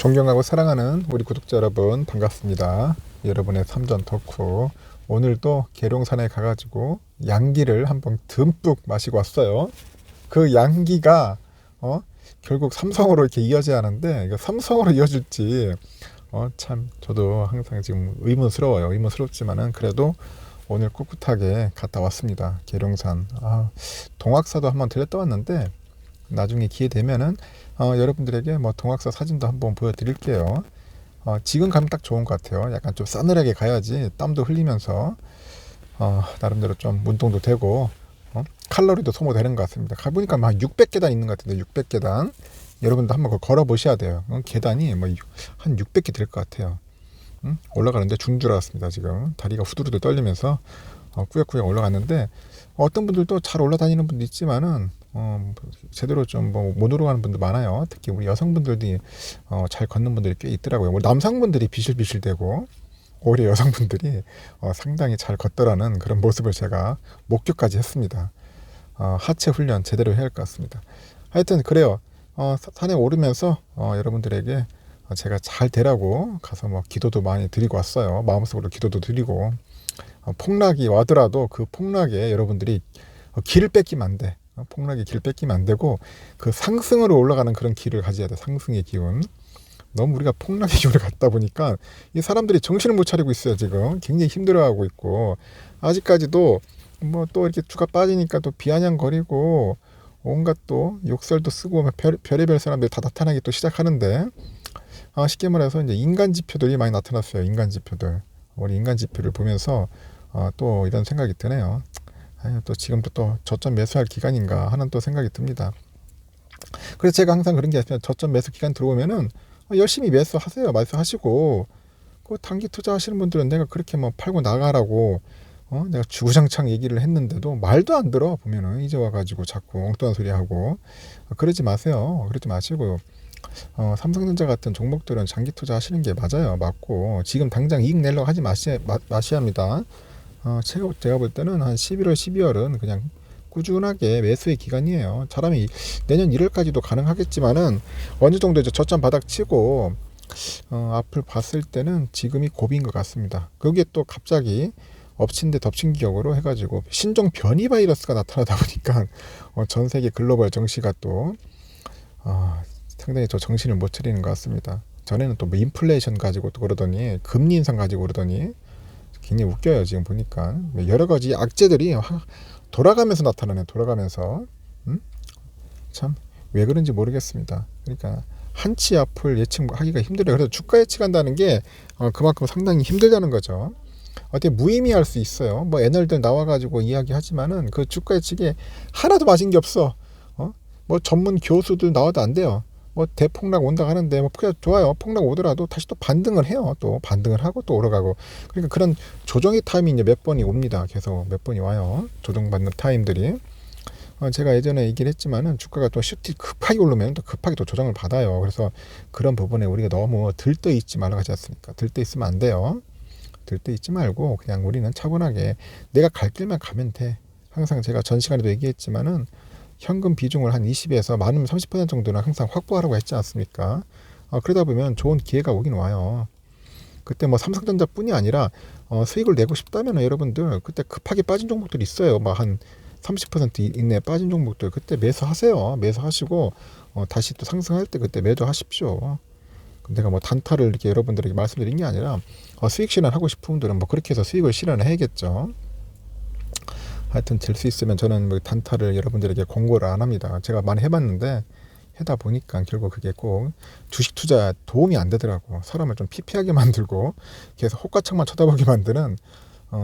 존경하고 사랑하는 우리 구독자 여러분 반갑습니다. 여러분의 삼전 덕후, 오늘도 계룡산에 가가지고 양기를 한번 듬뿍 마시고 왔어요. 그 양기가 결국 삼성으로 이렇게 이어져야 하는데 이거 삼성으로 이어질지 참 저도 항상 지금 의문스러워요. 의문스럽지만은 그래도 오늘 꿋꿋하게 갔다 왔습니다. 계룡산. 동학사도 한번 들렸다 왔는데 나중에 기회 되면은 여러분들에게 뭐 동학사 사진도 한번 보여드릴게요. 지금 가면 딱 좋은 것 같아요. 약간 좀 싸늘하게 가야지 땀도 흘리면서 나름대로 좀 운동도 되고 칼로리도 소모되는 것 같습니다. 가보니까 막 600계단 있는 것 같은데 600계단 여러분도 한번 그걸 걸어 보셔야 돼요. 계단이 뭐 한 600개 될 것 같아요. 올라가는데 죽는 줄 알았습니다. 지금 다리가 후두루두 떨리면서 꾸역꾸역 올라갔는데 어떤 분들도 잘 올라다니는 분도 있지만은 제대로 좀 못 올라가는 분도 많아요. 특히 우리 여성분들이 잘 걷는 분들이 꽤 있더라고요. 우리 남성분들이 비실비실대고 오히려 여성분들이 상당히 잘 걷더라는 그런 모습을 제가 목격까지 했습니다. 하체 훈련 제대로 해야 할 것 같습니다. 하여튼 그래요. 산에 오르면서 여러분들에게 제가 잘 되라고 가서 뭐 기도도 많이 드리고 왔어요. 마음속으로 기도도 드리고 폭락이 와더라도 그 폭락에 여러분들이 길을 뺏기면 안 돼. 폭락의 길 뺏기면 안 되고 그 상승으로 올라가는 그런 길을 가져야 돼. 상승의 기운. 너무 우리가 폭락의 기운을 갖다 보니까 이 사람들이 정신을 못 차리고 있어요. 지금 굉장히 힘들어하고 있고 아직까지도 뭐 또 이렇게 주가 빠지니까 또 비아냥거리고 온갖 또 욕설도 쓰고 별의별 사람들이 다 나타나기 또 시작하는데 쉽게 말해서 이제 인간 지표들이 많이 나타났어요. 인간 지표들. 우리 인간 지표를 보면서 또 이런 생각이 드네요. 또 지금도 또 저점 매수할 기간인가 하는 또 생각이 듭니다. 그래서 제가 항상 그런 게 있으면 저점 매수 기간 들어오면은 열심히 매수하세요. 매수하시고 그 단기 투자하시는 분들은 내가 그렇게 뭐 팔고 나가라고 내가 주구장창 얘기를 했는데도 말도 안 들어. 보면은 이제 와가지고 자꾸 엉뚱한 소리 하고 그러지 마세요. 그러지 마시고 삼성전자 같은 종목들은 장기 투자하시는 게 맞아요. 맞고 지금 당장 이익 내려고 하지 마셔야 합니다. 제가 볼 때는 한 11월, 12월은 그냥 꾸준하게 매수의 기간이에요. 잘하면 내년 1월까지도 가능하겠지만은 어느 정도 이제 저점 바닥 치고 앞을 봤을 때는 지금이 고비인 것 같습니다. 그게 또 갑자기 엎친 데 덮친 격으로 해가지고 신종 변이 바이러스가 나타나다 보니까 전 세계 글로벌 정시가 또 상당히 저 정신을 못 차리는 것 같습니다. 전에는 또 뭐 인플레이션 가지고 또 그러더니 금리 인상 가지고 그러더니 굉장히 웃겨요. 지금 보니까 여러 가지 악재들이 돌아가면서 나타나네. 돌아가면서 참 왜 그런지 모르겠습니다. 그러니까 한치 앞을 예측하기가 힘들어요. 그래서 주가 예측한다는 게 그만큼 상당히 힘들다는 거죠. 어떻게 무의미할 수 있어요. 뭐 애널들 나와가지고 이야기하지만은 그 주가 예측에 하나도 맞은 게 없어. 뭐 전문 교수들 나와도 안 돼요. 뭐 대폭락 온다 하는데 뭐 그래 좋아요. 폭락 오더라도 다시 또 반등을 해요. 또 반등을 하고 또 올라가고. 그러니까 그런 조정의 타임이 이제 몇 번이 옵니다. 계속 몇 번이 와요. 조정받는 타임들이. 제가 예전에 얘기를 했지만은 주가가 또 슈트 급하게 오르면 또 급하게 또 조정을 받아요. 그래서 그런 부분에 우리가 너무 들떠 있지 말라고 하지 않습니까? 들떠 있으면 안 돼요. 들떠 있지 말고 그냥 우리는 차분하게 내가 갈 길만 가면 돼. 항상 제가 전 시간에도 얘기했지만은 현금 비중을 한 20에서 많으면 30% 정도는 항상 확보하라고 했지 않습니까? 그러다 보면 좋은 기회가 오긴 와요. 그때 뭐 삼성전자뿐이 아니라 수익을 내고 싶다면 여러분들 그때 급하게 빠진 종목들이 있어요. 막 한 30% 이내에 빠진 종목들 그때 매수하세요. 매수하시고 다시 또 상승할 때 그때 매도하십시오. 내가 뭐 단타를 이렇게 여러분들에게 말씀드린 게 아니라 수익 실현하고 싶은 분들은 뭐 그렇게 해서 수익을 실현을 해야겠죠. 하여튼 될 수 있으면 저는 뭐 단타를 여러분들에게 권고를 안 합니다. 제가 많이 해봤는데 하다 보니까 결국 그게 꼭 주식 투자에 도움이 안 되더라고. 사람을 좀 피폐하게 만들고 계속 호가창만 쳐다보게 만드는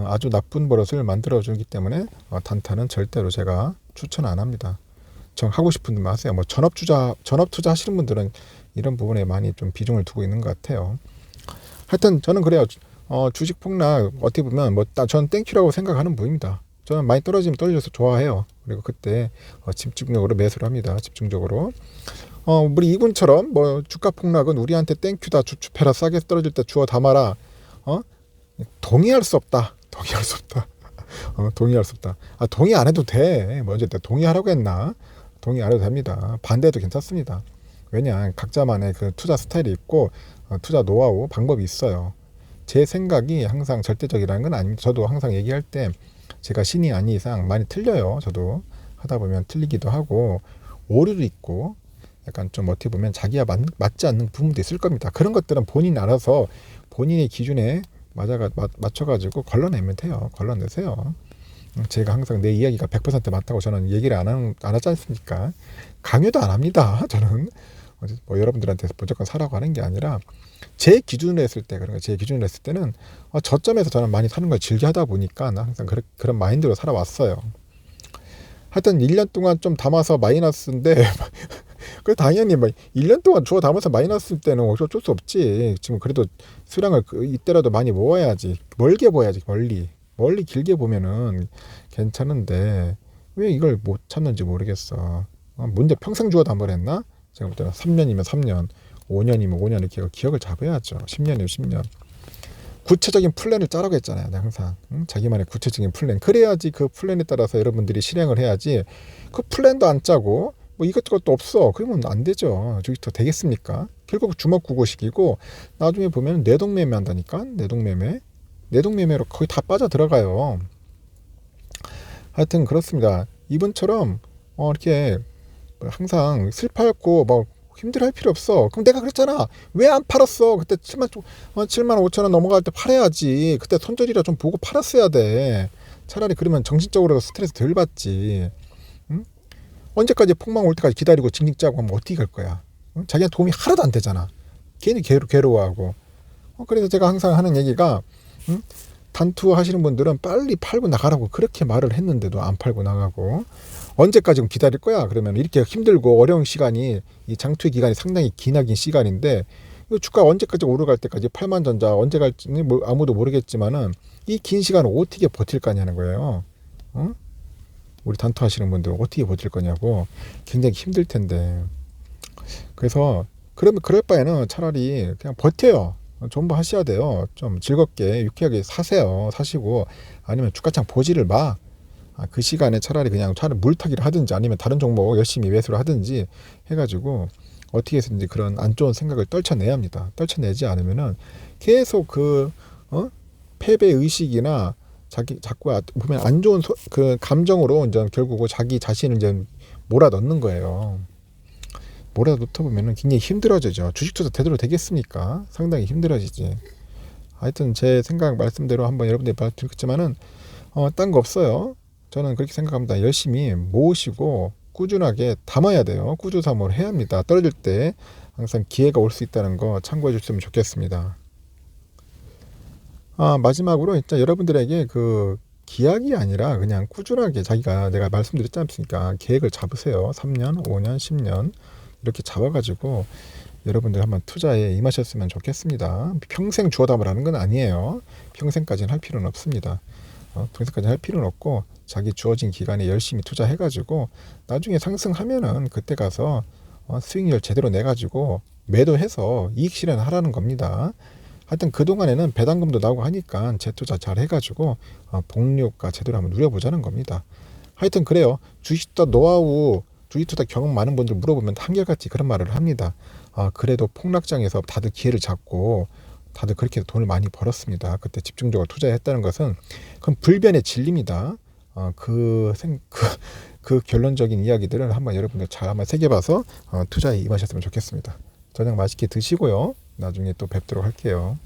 아주 나쁜 버릇을 만들어주기 때문에 단타는 절대로 제가 추천 안 합니다. 하고 싶은 분만 하세요. 뭐 전업 투자 하시는 분들은 이런 부분에 많이 좀 비중을 두고 있는 것 같아요. 하여튼 저는 그래요. 주식 폭락 어떻게 보면 뭐 저는 땡큐라고 생각하는 분입니다. 저는 많이 떨어지면 떨려서 좋아해요. 그리고 그때 집중적으로 매수를 합니다. 집중적으로. 우리 이군처럼 뭐 주가 폭락은 우리한테 땡큐다. 주패라 싸게 떨어질 때 주워 담아라. 동의할 수 없다. 동의할 수 없다. 동의할 수 없다. 동의 안 해도 돼. 먼저 동의하라고 했나? 동의 안 해도 됩니다. 반대해도 괜찮습니다. 왜냐, 각자만의 그 투자 스타일이 있고 투자 노하우 방법이 있어요. 제 생각이 항상 절대적이라는 건 아닙니다. 저도 항상 얘기할 때 제가 신이 아닌 이상 많이 틀려요. 저도 하다 보면 틀리기도 하고 오류도 있고 약간 좀 어떻게 보면 자기와 맞지 않는 부분도 있을 겁니다. 그런 것들은 본인이 알아서 본인의 기준에 맞춰가지고 걸러내면 돼요. 걸러내세요. 제가 항상 내 이야기가 100% 맞다고 저는 얘기를 안 하지 않습니까? 강요도 안 합니다. 저는 뭐 여러분들한테 무조건 사라고 하는 게 아니라 제 기준으로 했을 때, 그러니까 제 기준으로 했을 때는 저점에서 저는 많이 사는 걸 즐겨 하다 보니까 항상 그런 마인드로 살아왔어요. 하여튼 1년 동안 좀 담아서 마이너스인데 그 당연히 뭐 1년 동안 주워 담아서 마이너스일 때는 어쩔 수 없지. 지금 그래도 수량을 이때라도 많이 모아야지. 멀게 모아야지. 멀리 길게 보면은 괜찮은데 왜 이걸 못 찾는지 모르겠어. 문제 평생 주워 담으랬나? 제가 볼 때는 3년이면 3년, 5년이면 5년 이렇게 기억을 잡아야죠. 10년이면 10년. 구체적인 플랜을 짜라고 했잖아요. 내가 항상 자기만의 구체적인 플랜. 그래야지 그 플랜에 따라서 여러분들이 실행을 해야지. 그 플랜도 안 짜고 뭐 이것저것도 없어. 그러면 안 되죠. 주식도 되겠습니까? 결국 주먹구구식이고 나중에 보면 내동매매 한다니까. 내동매매로 거의 다 빠져 들어가요. 하여튼 그렇습니다. 이분처럼 이렇게 항상 슬퍼했고 뭐 힘들어할 필요 없어. 그럼 내가 그랬잖아. 왜 안 팔았어? 그때 7만 5천 원 넘어갈 때 팔아야지. 그때 손절이라 좀 보고 팔았어야 돼. 차라리 그러면 정신적으로 스트레스 덜 받지. 응? 언제까지 폭망 올 때까지 기다리고 징징 짜고 하면 어떻게 갈 거야? 응? 자기한테 도움이 하나도 안 되잖아. 괜히 괴로워하고. 그래서 제가 항상 하는 얘기가 응? 단투 하시는 분들은 빨리 팔고 나가라고 그렇게 말을 했는데도 안 팔고 나가고 언제까지 기다릴 거야? 그러면 이렇게 힘들고 어려운 시간이 이 장투의 기간이 상당히 기나긴 시간인데 이 주가 언제까지 오르갈 때까지 8만 전자 언제 갈지 아무도 모르겠지만은 이 긴 시간을 어떻게 버틸 거냐는 거예요. 어? 우리 단투 하시는 분들 어떻게 버틸 거냐고. 굉장히 힘들 텐데. 그래서 그러면 그럴 바에는 차라리 그냥 버텨요. 전부 하셔야 돼요. 좀 즐겁게 유쾌하게 사시고 아니면 주가창 보지를 마. 그 시간에 차라리 물타기를 하든지 아니면 다른 종목 열심히 매수를 하든지 해가지고 어떻게 해서든지 그런 안 좋은 생각을 떨쳐내야 합니다. 떨쳐내지 않으면은 계속 패배 의식이나 자꾸 보면 안 좋은 그 감정으로 이제 결국 자기 자신을 이제 몰아넣는 거예요. 몰아넣다 보면은 굉장히 힘들어지죠. 주식 투자 제대로 되겠습니까? 상당히 힘들어지지. 하여튼 제 생각 말씀대로 한번 여러분들이 말씀드렸지만은 딴 거 없어요. 저는 그렇게 생각합니다. 열심히 모으시고 꾸준하게 담아야 돼요. 꾸준삼을 해야 합니다. 떨어질 때 항상 기회가 올 수 있다는 거 참고해 주시면 좋겠습니다. 마지막으로 진짜 여러분들에게 그 기약이 아니라 그냥 꾸준하게 내가 말씀드렸지 않습니까? 계획을 잡으세요. 3년, 5년, 10년 이렇게 잡아가지고 여러분들 한번 투자에 임하셨으면 좋겠습니다. 평생 주워 담으라는 건 아니에요. 평생까지는 할 필요는 없습니다. 평생까지 할 필요는 없고 자기 주어진 기간에 열심히 투자해가지고 나중에 상승하면은 그때 가서 수익률 제대로 내가지고 매도해서 이익 실현하라는 겁니다. 하여튼 그동안에는 배당금도 나오고 하니까 재투자 잘 해가지고 복리효과 제대로 한번 누려보자는 겁니다. 하여튼 그래요. 주식투자 노하우, 주식투자 경험 많은 분들 물어보면 한결같이 그런 말을 합니다. 그래도 폭락장에서 다들 기회를 잡고 다들 그렇게 돈을 많이 벌었습니다. 그때 집중적으로 투자했다는 것은 그건 불변의 진리입니다. 그 결론적인 이야기들을 한번 여러분들 잘 한번 새겨봐서 투자에 임하셨으면 좋겠습니다. 저녁 맛있게 드시고요. 나중에 또 뵙도록 할게요.